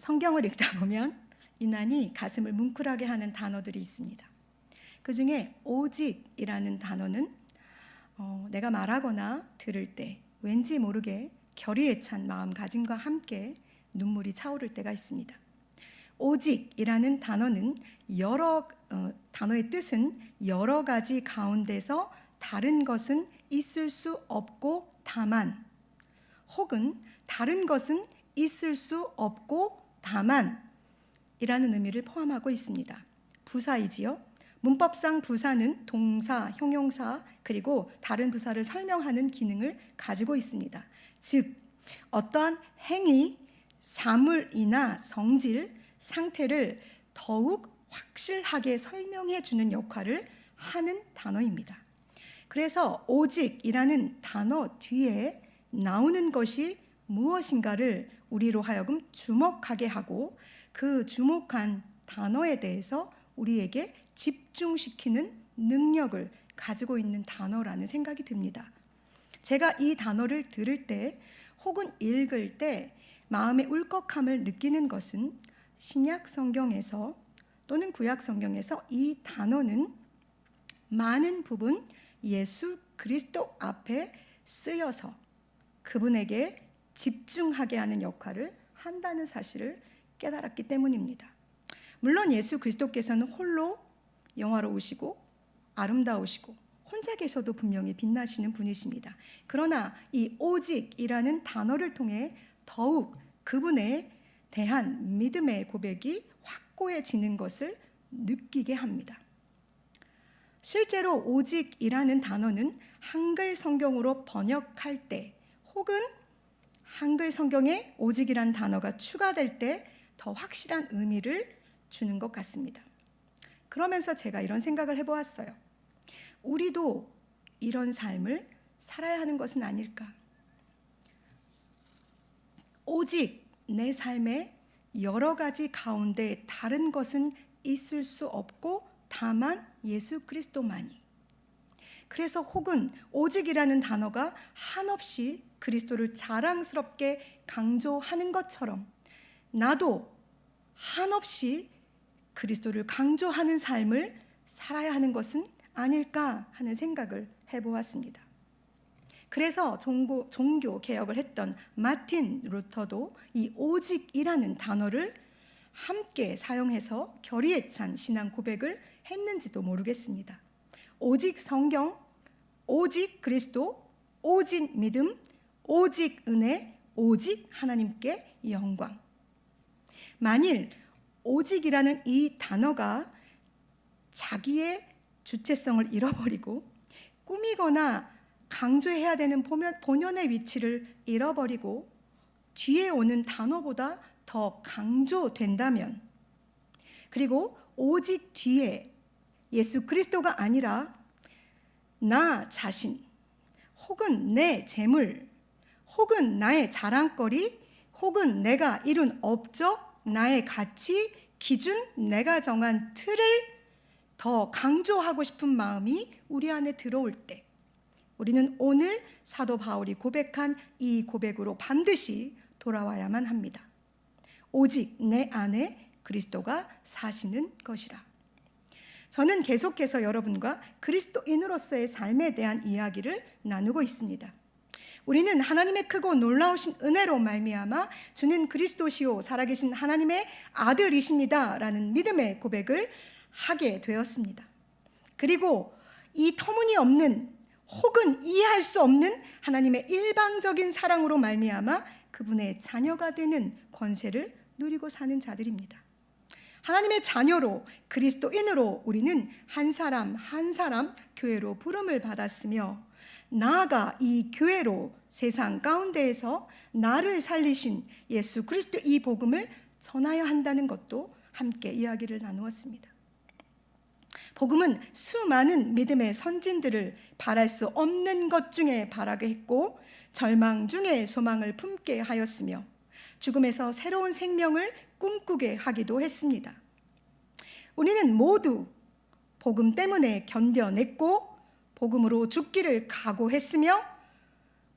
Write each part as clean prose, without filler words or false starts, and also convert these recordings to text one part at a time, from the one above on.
성경을 읽다 보면 유난히 가슴을 뭉클하게 하는 단어들이 있습니다. 그 중에 오직이라는 단어는 내가 말하거나 들을 때 왠지 모르게 결의에 찬 마음가짐과 함께 눈물이 차오를 때가 있습니다. 오직이라는 단어는 단어의 뜻은 여러 가지 가운데서 다른 것은 있을 수 없고 다만, 혹은 다른 것은 있을 수 없고 다만 이라는 의미를 포함하고 있습니다. 부사이지요. 문법상 부사는 동사, 형용사, 그리고 다른 부사를 설명하는 기능을 가지고 있습니다. 즉, 어떠한 행위, 사물이나 성질, 상태를 더욱 확실하게 설명해 주는 역할을 하는 단어입니다. 그래서 오직이라는 단어 뒤에 나오는 것이 무엇인가를 우리로 하여금 주목하게 하고 그 주목한 단어에 대해서 우리에게 집중시키는 능력을 가지고 있는 단어라는 생각이 듭니다. 제가 이 단어를 들을 때 혹은 읽을 때 마음의 울컥함을 느끼는 것은 신약 성경에서 또는 구약 성경에서 이 단어는 많은 부분 예수 그리스도 앞에 쓰여서 그분에게 집중하게 하는 역할을 한다는 사실을 깨달았기 때문입니다. 물론 예수 그리스도께서는 홀로 영화로우시고 아름다우시고 혼자 계셔도 분명히 빛나시는 분이십니다. 그러나 이 오직이라는 단어를 통해 더욱 그분에 대한 믿음의 고백이 확고해지는 것을 느끼게 합니다. 실제로 오직이라는 단어는 한글 성경으로 번역할 때 혹은 한글 성경에 오직이라는 단어가 추가될 때 더 확실한 의미를 주는 것 같습니다. 그러면서 제가 이런 생각을 해보았어요. 우리도 이런 삶을 살아야 하는 것은 아닐까? 오직 내 삶에 여러 가지 가운데 다른 것은 있을 수 없고 다만 예수 그리스도만이. 그래서 혹은 오직이라는 단어가 한없이 그리스도를 자랑스럽게 강조하는 것처럼 나도 한없이 그리스도를 강조하는 삶을 살아야 하는 것은 아닐까 하는 생각을 해보았습니다. 그래서 종교 개혁을 했던 마틴 루터도 이 오직이라는 단어를 함께 사용해서 결의에 찬 신앙 고백을 했는지도 모르겠습니다. 오직 성경, 오직 그리스도, 오직 믿음, 오직 은혜, 오직 하나님께 영광. 만일 오직이라는 이 단어가 자기의 주체성을 잃어버리고 꾸미거나 강조해야 되는 본연의 위치를 잃어버리고 뒤에 오는 단어보다 더 강조된다면, 그리고 오직 뒤에 예수 그리스도가 아니라 나 자신 혹은 내 재물 혹은 나의 자랑거리 혹은 내가 이룬 업적, 나의 가치, 기준, 내가 정한 틀을 더 강조하고 싶은 마음이 우리 안에 들어올 때 우리는 오늘 사도 바울이 고백한 이 고백으로 반드시 돌아와야만 합니다. 오직 내 안에 그리스도가 사시는 것이라. 저는 계속해서 여러분과 그리스도인으로서의 삶에 대한 이야기를 나누고 있습니다. 우리는 하나님의 크고 놀라우신 은혜로 말미암아 주는 그리스도시요 살아계신 하나님의 아들이십니다 라는 믿음의 고백을 하게 되었습니다. 그리고 이 터무니없는 혹은 이해할 수 없는 하나님의 일방적인 사랑으로 말미암아 그분의 자녀가 되는 권세를 누리고 사는 자들입니다. 하나님의 자녀로 그리스도인으로 우리는 한 사람 한 사람 교회로 부름을 받았으며 나아가 이 교회로 세상 가운데에서 나를 살리신 예수 그리스도 이 복음을 전하여야 한다는 것도 함께 이야기를 나누었습니다. 복음은 수많은 믿음의 선진들을 바랄 수 없는 것 중에 바라게 했고 절망 중에 소망을 품게 하였으며 죽음에서 새로운 생명을 꿈꾸게 하기도 했습니다. 우리는 모두 복음 때문에 견뎌냈고 복음으로 죽기를 각오했으며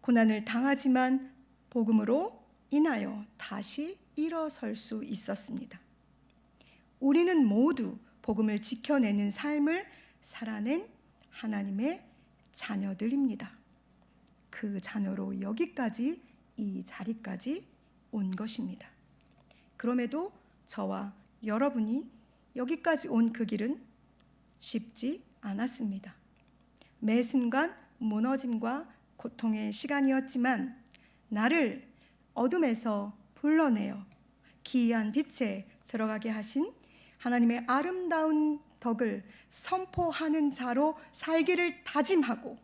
고난을 당하지만 복음으로 인하여 다시 일어설 수 있었습니다. 우리는 모두 복음을 지켜내는 삶을 살아낸 하나님의 자녀들입니다. 그 자녀로 여기까지, 이 자리까지 온 것입니다. 그럼에도 저와 여러분이 여기까지 온 그 길은 쉽지 않았습니다. 매 순간 무너짐과 고통의 시간이었지만 나를 어둠에서 불러내어 기이한 빛에 들어가게 하신 하나님의 아름다운 덕을 선포하는 자로 살기를 다짐하고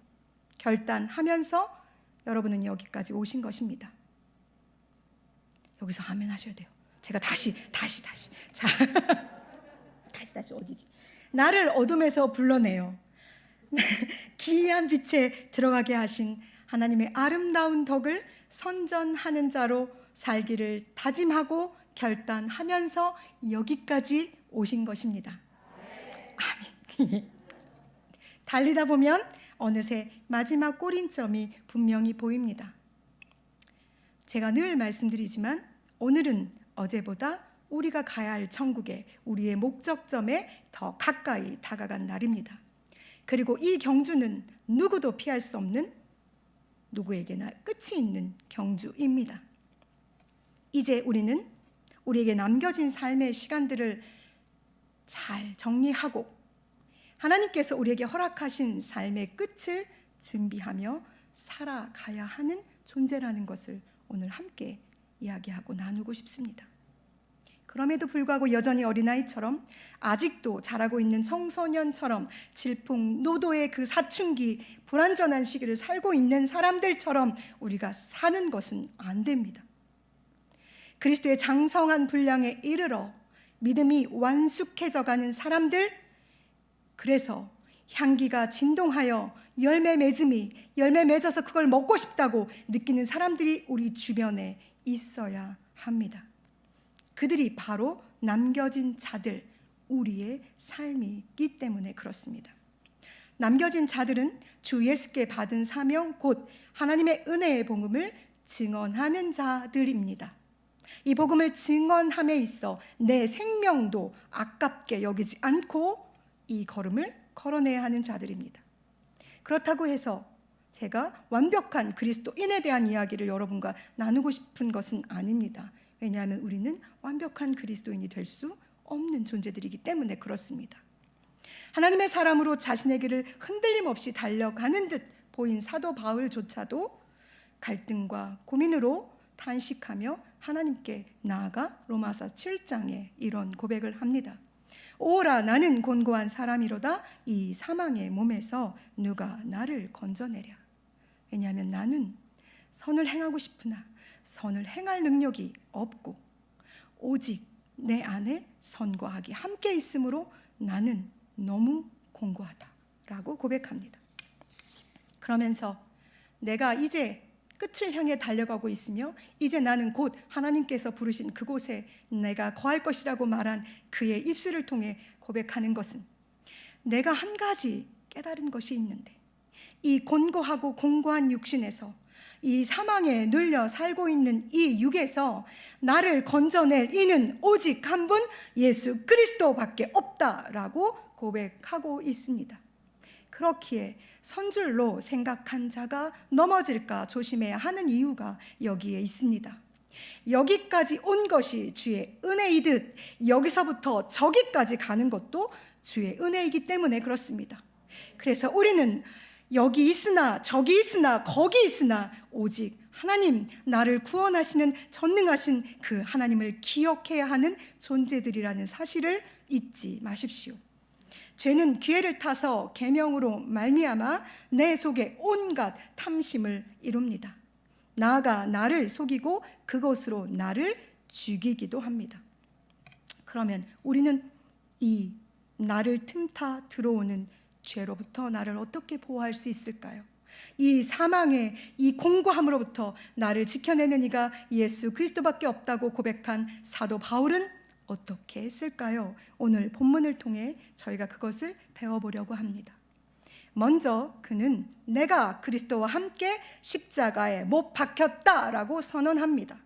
결단하면서 여러분은 여기까지 오신 것입니다. 여기서 아멘 하셔야 돼요. 제가 다시 자, 다시 어디지? 나를 어둠에서 불러내어 기이한 빛에 들어가게 하신 하나님의 아름다운 덕을 선전하는 자로 살기를 다짐하고 결단하면서 여기까지 오신 것입니다. 아멘. 달리다 보면 어느새 마지막 꼬린점이 분명히 보입니다. 제가 늘 말씀드리지만 오늘은 어제보다 우리가 가야 할 천국에, 우리의 목적점에 더 가까이 다가간 날입니다. 그리고 이 경주는 누구도 피할 수 없는, 누구에게나 끝이 있는 경주입니다. 이제 우리는 우리에게 남겨진 삶의 시간들을 잘 정리하고 하나님께서 우리에게 허락하신 삶의 끝을 준비하며 살아가야 하는 존재라는 것을 오늘 함께 이야기하고 나누고 싶습니다. 그럼에도 불구하고 여전히 어린아이처럼, 아직도 자라고 있는 청소년처럼 질풍노도의 그 사춘기, 불완전한 시기를 살고 있는 사람들처럼 우리가 사는 것은 안 됩니다. 그리스도의 장성한 분량에 이르러 믿음이 완숙해져가는 사람들, 그래서 향기가 진동하여 열매 맺어서 그걸 먹고 싶다고 느끼는 사람들이 우리 주변에 있어야 합니다. 그들이 바로 남겨진 자들, 우리의 삶이기 때문에 그렇습니다. 남겨진 자들은 주 예수께 받은 사명, 곧 하나님의 은혜의 복음을 증언하는 자들입니다. 이 복음을 증언함에 있어 내 생명도 아깝게 여기지 않고 이 걸음을 걸어내야 하는 자들입니다. 그렇다고 해서 제가 완벽한 그리스도인에 대한 이야기를 여러분과 나누고 싶은 것은 아닙니다. 왜냐하면 우리는 완벽한 그리스도인이 될 수 없는 존재들이기 때문에 그렇습니다. 하나님의 사람으로 자신의 길을 흔들림 없이 달려가는 듯 보인 사도 바울조차도 갈등과 고민으로 탄식하며 하나님께 나아가 로마서 7장에 이런 고백을 합니다. 오라, 나는 곤고한 사람이로다. 이 사망의 몸에서 누가 나를 건져내랴. 왜냐하면 나는 선을 행하고 싶으나 선을 행할 능력이 없고 오직 내 안에 선과 악이 함께 있으므로 나는 너무 공고하다라고 고백합니다. 그러면서 내가 이제 끝을 향해 달려가고 있으며 이제 나는 곧 하나님께서 부르신 그곳에 내가 거할 것이라고 말한 그의 입술을 통해 고백하는 것은, 내가 한 가지 깨달은 것이 있는데 이 곤고하고 공고한 육신에서, 이 사망에 눌려 살고 있는 이 육에서 나를 건져낼 이는 오직 한 분, 예수 그리스도밖에 없다라고 고백하고 있습니다. 그렇기에 선줄로 생각한 자가 넘어질까 조심해야 하는 이유가 여기에 있습니다. 여기까지 온 것이 주의 은혜이듯 여기서부터 저기까지 가는 것도 주의 은혜이기 때문에 그렇습니다. 그래서 우리는 여기 있으나 저기 있으나 거기 있으나 오직 하나님, 나를 구원하시는 전능하신 그 하나님을 기억해야 하는 존재들이라는 사실을 잊지 마십시오. 죄는 기회를 타서 계명으로 말미암아 내 속에 온갖 탐심을 이룹니다. 나아가 나를 속이고 그것으로 나를 죽이기도 합니다. 그러면 우리는 이 나를 틈타 들어오는 죄로부터 나를 어떻게 보호할 수 있을까요? 이 사망의 이 공고함으로부터 나를 지켜내는 이가 예수 그리스도밖에 없다고 고백한 사도 바울은 어떻게 했을까요? 오늘 본문을 통해 저희가 그것을 배워보려고 합니다. 먼저 그는 내가 그리스도와 함께 십자가에 못 박혔다라고 선언합니다.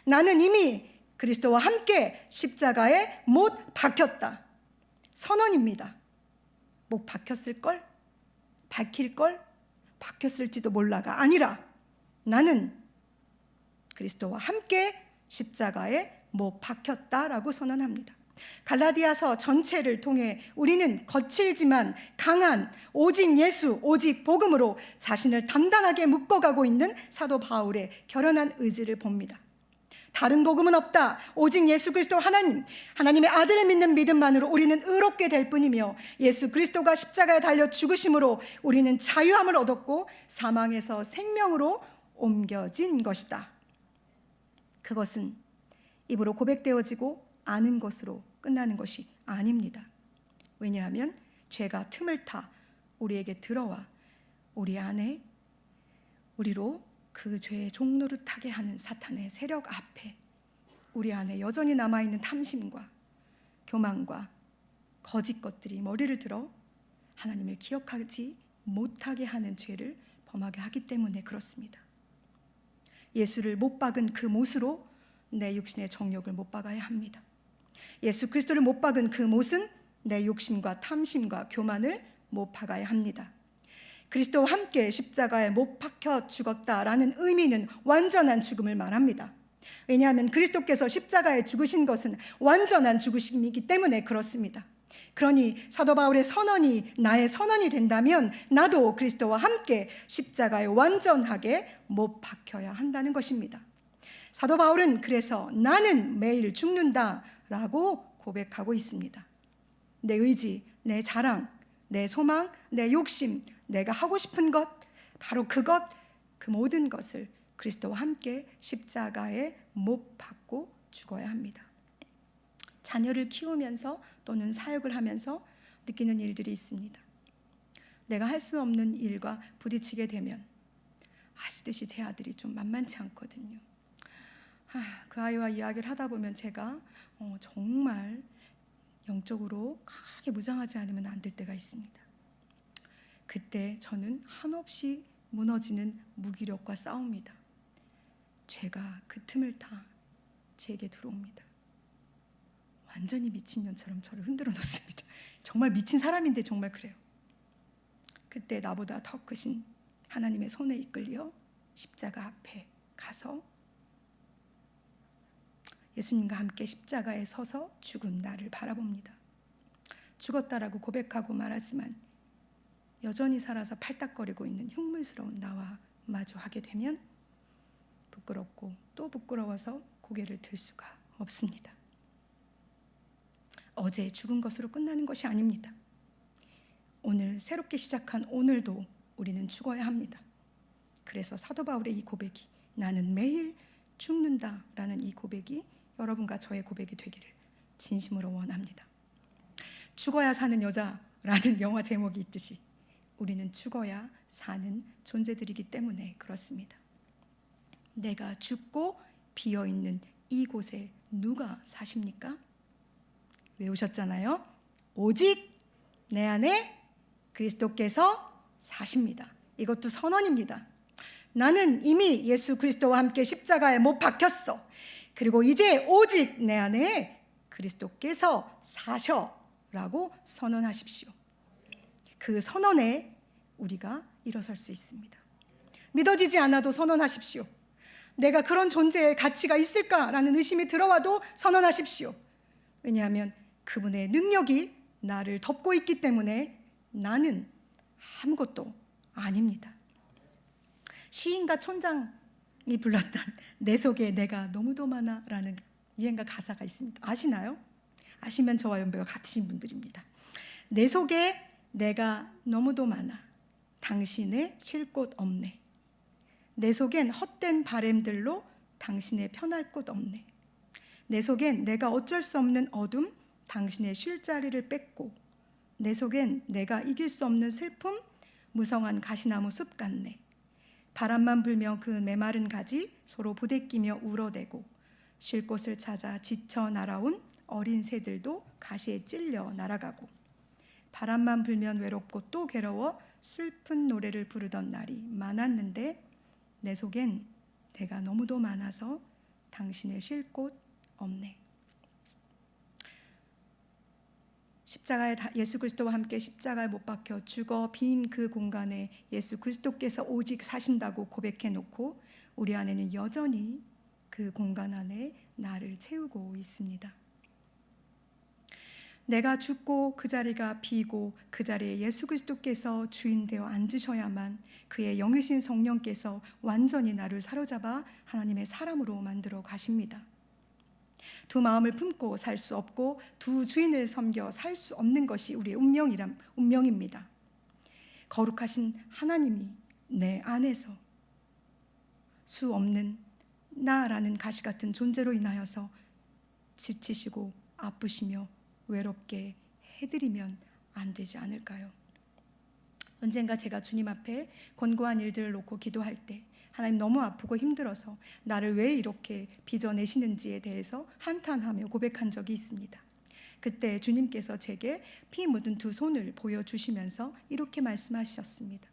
나는 이미 그리스도와 함께 십자가에 못 박혔다. 선언입니다. 못 박혔을걸? 박힐걸? 박혔을지도 몰라가 아니라 나는 그리스도와 함께 십자가에 못 박혔다라고 선언합니다. 갈라디아서 전체를 통해 우리는 거칠지만 강한 오직 예수, 오직 복음으로 자신을 단단하게 묶어가고 있는 사도 바울의 결연한 의지를 봅니다. 다른 복음은 없다. 오직 예수 그리스도 하나님의 아들을 믿는 믿음만으로 우리는 의롭게 될 뿐이며 예수 그리스도가 십자가에 달려 죽으심으로 우리는 자유함을 얻었고 사망에서 생명으로 옮겨진 것이다. 그것은 입으로 고백되어지고 아는 것으로 끝나는 것이 아닙니다. 왜냐하면 죄가 틈을 타 우리에게 들어와 우리 안에 우리로 그 죄의 종노릇하게 하는 사탄의 세력 앞에 우리 안에 여전히 남아있는 탐심과 교만과 거짓 것들이 머리를 들어 하나님을 기억하지 못하게 하는 죄를 범하게 하기 때문에 그렇습니다. 예수를 못 박은 그 못으로 내 육신의 정욕을 못 박아야 합니다. 예수 그리스도를 못 박은 그 못은 내 욕심과 탐심과 교만을 못 박아야 합니다. 그리스도와 함께 십자가에 못 박혀 죽었다라는 의미는 완전한 죽음을 말합니다. 왜냐하면 그리스도께서 십자가에 죽으신 것은 완전한 죽으심이기 때문에 그렇습니다. 그러니 사도 바울의 선언이 나의 선언이 된다면 나도 그리스도와 함께 십자가에 완전하게 못 박혀야 한다는 것입니다. 사도 바울은 그래서 나는 매일 죽는다라고 고백하고 있습니다. 내 의지, 내 자랑, 내 소망, 내 욕심, 내가 하고 싶은 것, 바로 그것, 그 모든 것을 그리스도와 함께 십자가에 못 박고 죽어야 합니다. 자녀를 키우면서 또는 사역을 하면서 느끼는 일들이 있습니다. 내가 할 수 없는 일과 부딪히게 되면 아시듯이 제 아들이 좀 만만치 않거든요. 그 아이와 이야기를 하다 보면 제가 정말 영적으로 강하게 무장하지 않으면 안 될 때가 있습니다. 그때 저는 한없이 무너지는 무기력과 싸웁니다. 죄가 그 틈을 타 제게 들어옵니다. 완전히 미친년처럼 저를 흔들어 놓습니다. 정말 미친 사람인데 정말 그래요. 그때 나보다 더 크신 하나님의 손에 이끌려 십자가 앞에 가서 예수님과 함께 십자가에 서서 죽은 나를 바라봅니다. 죽었다라고 고백하고 말하지만 여전히 살아서 팔딱거리고 있는 흉물스러운 나와 마주하게 되면 부끄럽고 또 부끄러워서 고개를 들 수가 없습니다. 어제 죽은 것으로 끝나는 것이 아닙니다. 오늘 새롭게 시작한 오늘도 우리는 죽어야 합니다. 그래서 사도 바울의 이 고백이 나는 매일 죽는다라는 이 고백이 여러분과 저의 고백이 되기를 진심으로 원합니다. 죽어야 사는 여자라는 영화 제목이 있듯이 우리는 죽어야 사는 존재들이기 때문에 그렇습니다. 내가 죽고 비어있는 이곳에 누가 사십니까? 외우셨잖아요. 오직 내 안에 그리스도께서 사십니다. 이것도 선언입니다. 나는 이미 예수 그리스도와 함께 십자가에 못 박혔어. 그리고 이제 오직 내 안에 그리스도께서 사셔라고 선언하십시오. 그 선언에 우리가 일어설 수 있습니다. 믿어지지 않아도 선언하십시오. 내가 그런 존재의 가치가 있을까라는 의심이 들어와도 선언하십시오. 왜냐하면 그분의 능력이 나를 덮고 있기 때문에 나는 아무것도 아닙니다. 시인과 촌장이 불렀던 내 속에 내가 너무도 많아라는 유행가 가사가 있습니다. 아시나요? 아시면 저와 연배가 같으신 분들입니다. 내 속에 내가 너무도 많아 당신의 쉴 곳 없네. 내 속엔 헛된 바램들로 당신의 편할 곳 없네. 내 속엔 내가 어쩔 수 없는 어둠 당신의 쉴 자리를 뺏고 내 속엔 내가 이길 수 없는 슬픔 무성한 가시나무 숲 같네. 바람만 불며 그 메마른 가지 서로 부대끼며 울어대고 쉴 곳을 찾아 지쳐 날아온 어린 새들도 가시에 찔려 날아가고 바람만 불면 외롭고 또 괴로워 슬픈 노래를 부르던 날이 많았는데 내 속엔 내가 너무도 많아서 당신의 쉴 곳 없네. 십자가에 예수 그리스도와 함께 십자가에 못 박혀 죽어 빈 그 공간에 예수 그리스도께서 오직 사신다고 고백해 놓고 우리 안에는 여전히 그 공간 안에 나를 채우고 있습니다. 내가 죽고 그 자리가 비고 그 자리에 예수 그리스도께서 주인 되어 앉으셔야만 그의 영이신 성령께서 완전히 나를 사로잡아 하나님의 사람으로 만들어 가십니다. 두 마음을 품고 살 수 없고 두 주인을 섬겨 살 수 없는 것이 우리의 운명입니다. 거룩하신 하나님이 내 안에서 수 없는 나라는 가시 같은 존재로 인하여서 지치시고 아프시며 외롭게 해드리면 안 되지 않을까요? 언젠가 제가 주님 앞에 권고한 일들을 놓고 기도할 때 하나님 너무 아프고 힘들어서 나를 왜 이렇게 빚어내시는지에 대해서 한탄하며 고백한 적이 있습니다. 그때 주님께서 제게 피 묻은 두 손을 보여주시면서 이렇게 말씀하셨습니다.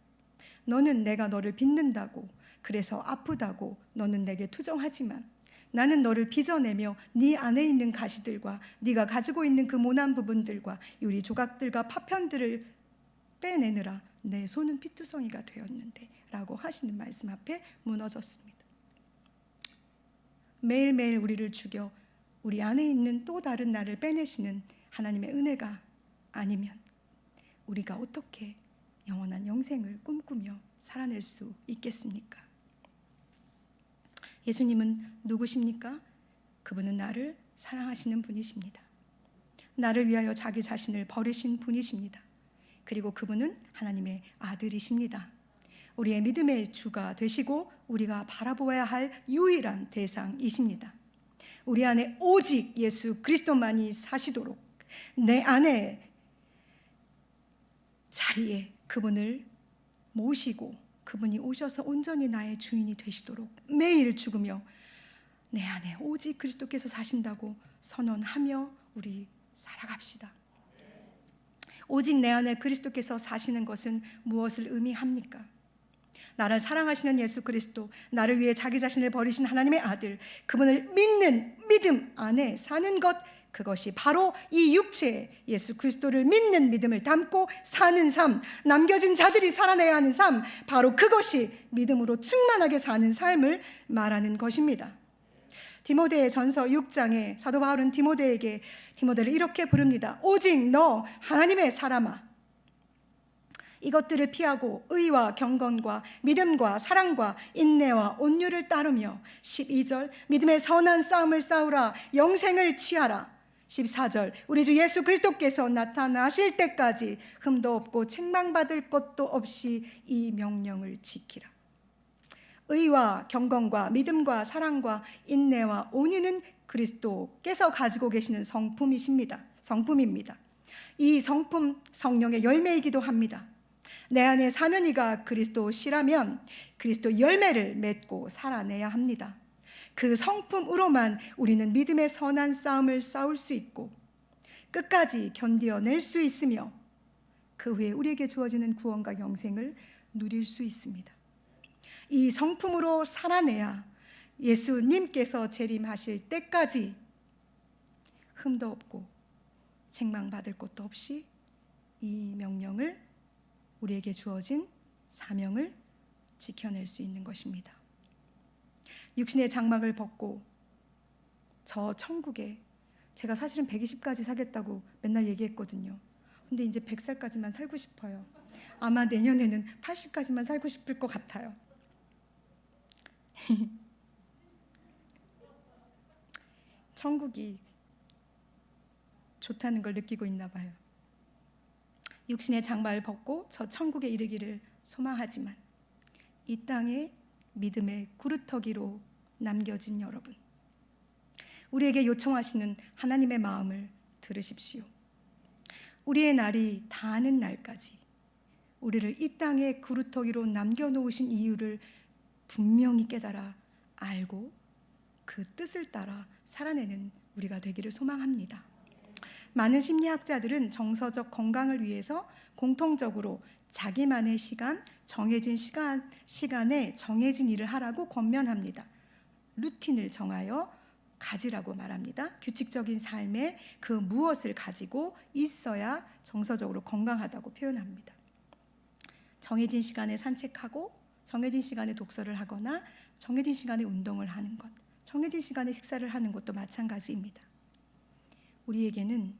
너는 내가 너를 빚는다고 그래서 아프다고 너는 내게 투정하지만 나는 너를 빚어내며 네 안에 있는 가시들과 네가 가지고 있는 그 모난 부분들과 유리 조각들과 파편들을 빼내느라 내 손은 피투성이가 되었는데 라고 하시는 말씀 앞에 무너졌습니다. 매일매일 우리를 죽여 우리 안에 있는 또 다른 나를 빼내시는 하나님의 은혜가 아니면 우리가 어떻게 영원한 영생을 꿈꾸며 살아낼 수 있겠습니까? 예수님은 누구십니까? 그분은 나를 사랑하시는 분이십니다. 나를 위하여 자기 자신을 버리신 분이십니다. 그리고 그분은 하나님의 아들이십니다. 우리의 믿음의 주가 되시고 우리가 바라보아야 할 유일한 대상이십니다. 우리 안에 오직 예수 그리스도만이 사시도록 내 안에 자리에 그분을 모시고 그분이 오셔서 온전히 나의 주인이 되시도록 매일 죽으며 내 안에 오직 그리스도께서 사신다고 선언하며 우리 살아갑시다. 오직 내 안에 그리스도께서 사시는 것은 무엇을 의미합니까? 나를 사랑하시는 예수 그리스도, 나를 위해 자기 자신을 버리신 하나님의 아들, 그분을 믿는 믿음 안에 사는 것, 그것이 바로 이 육체에 예수 그리스도를 믿는 믿음을 담고 사는 삶, 남겨진 자들이 살아내야 하는 삶, 바로 그것이 믿음으로 충만하게 사는 삶을 말하는 것입니다. 디모데 전서 6장에 사도 바울은 디모데를 이렇게 부릅니다. 오직 너 하나님의 사람아, 이것들을 피하고 의와 경건과 믿음과 사랑과 인내와 온유를 따르며 12절 믿음의 선한 싸움을 싸우라 영생을 취하라. 14절 우리 주 예수 그리스도께서 나타나실 때까지 흠도 없고 책망받을 것도 없이 이 명령을 지키라. 의와 경건과 믿음과 사랑과 인내와 온유는 그리스도께서 가지고 계시는 성품입니다. 이 성품 성령의 열매이기도 합니다. 내 안에 사는 이가 그리스도시라면 그리스도 열매를 맺고 살아내야 합니다. 그 성품으로만 우리는 믿음의 선한 싸움을 싸울 수 있고 끝까지 견뎌낼 수 있으며 그 후에 우리에게 주어지는 구원과 영생을 누릴 수 있습니다. 이 성품으로 살아내야 예수님께서 재림하실 때까지 흠도 없고 책망받을 것도 없이 이 명령을 우리에게 주어진 사명을 지켜낼 수 있는 것입니다. 육신의 장막을 벗고 저 천국에 제가 사실은 120까지 살겠다고 맨날 얘기했거든요. 근데 이제 100살까지만 살고 싶어요. 아마 내년에는 80까지만 살고 싶을 것 같아요. 천국이 좋다는 걸 느끼고 있나 봐요. 육신의 장막을 벗고 저 천국에 이르기를 소망하지만 이 땅에 믿음의 구루터기로 남겨진 여러분, 우리에게 요청하시는 하나님의 마음을 들으십시오. 우리의 날이 다하는 날까지 우리를 이 땅의 구루터기로 남겨놓으신 이유를 분명히 깨달아 알고 그 뜻을 따라 살아내는 우리가 되기를 소망합니다. 많은 심리학자들은 정서적 건강을 위해서 공통적으로 자기만의 시간, 정해진 시간에 정해진 일을 하라고 권면합니다. 루틴을 정하여 가지라고 말합니다. 규칙적인 삶에 그 무엇을 가지고 있어야 정서적으로 건강하다고 표현합니다. 정해진 시간에 산책하고 정해진 시간에 독서를 하거나 정해진 시간에 운동을 하는 것, 정해진 시간에 식사를 하는 것도 마찬가지입니다. 우리에게는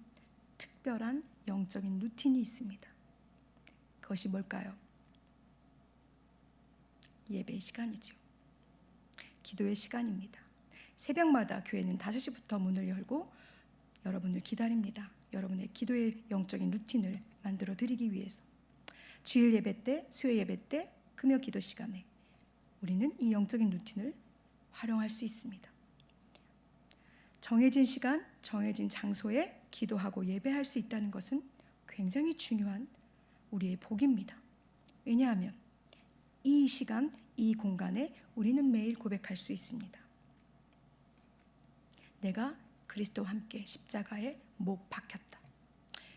특별한 영적인 루틴이 있습니다. 그것이 뭘까요? 예배 시간이죠. 기도의 시간입니다. 새벽마다 교회는 5시부터 문을 열고 여러분을 기다립니다. 여러분의 기도의 영적인 루틴을 만들어 드리기 위해서. 주일 예배 때, 수요 예배 때, 금요 기도 시간에 우리는 이 영적인 루틴을 활용할 수 있습니다. 정해진 시간, 정해진 장소에 기도하고 예배할 수 있다는 것은 굉장히 중요한 우리의 복입니다. 왜냐하면 이 시간, 이 공간에 우리는 매일 고백할 수 있습니다. 내가 그리스도와 함께 십자가에 못 박혔다.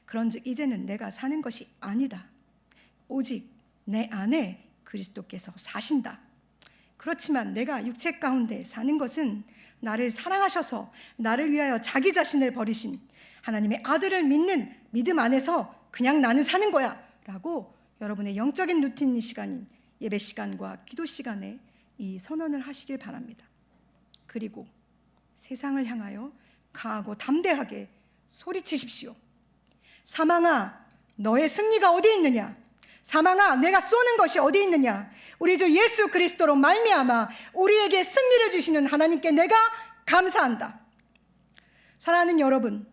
그런즉 이제는 내가 사는 것이 아니다. 오직 내 안에 그리스도께서 사신다. 그렇지만 내가 육체 가운데 사는 것은 나를 사랑하셔서 나를 위하여 자기 자신을 버리신 하나님의 아들을 믿는 믿음 안에서 그냥 나는 사는 거야 라고 여러분의 영적인 루틴 시간인 예배 시간과 기도 시간에 이 선언을 하시길 바랍니다. 그리고 세상을 향하여 강하고 담대하게 소리치십시오. 사망아, 너의 승리가 어디 있느냐? 사망아, 내가 쏘는 것이 어디 있느냐? 우리 주 예수 그리스도로 말미암아 우리에게 승리를 주시는 하나님께 내가 감사한다. 사랑하는 여러분,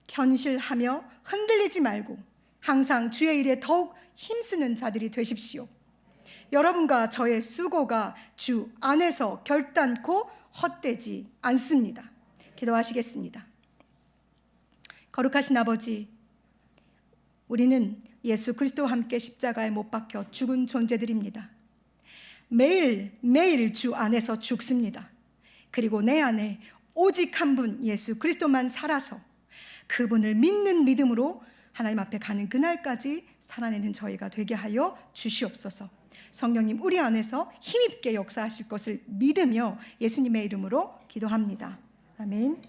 견실하며 흔들리지 말고 항상 주의 일에 더욱 힘쓰는 자들이 되십시오. 여러분과 저의 수고가 주 안에서 결단코 헛되지 않습니다. 기도하시겠습니다. 거룩하신 아버지, 우리는 예수 그리스도와 함께 십자가에 못 박혀 죽은 존재들입니다. 매일 주 안에서 죽습니다. 그리고 내 안에 오직 한 분 예수 그리스도만 살아서 그분을 믿는 믿음으로 하나님 앞에 가는 그날까지 살아내는 저희가 되게 하여 주시옵소서. 성령님, 우리 안에서 힘있게 역사하실 것을 믿으며 예수님의 이름으로 기도합니다. 아멘.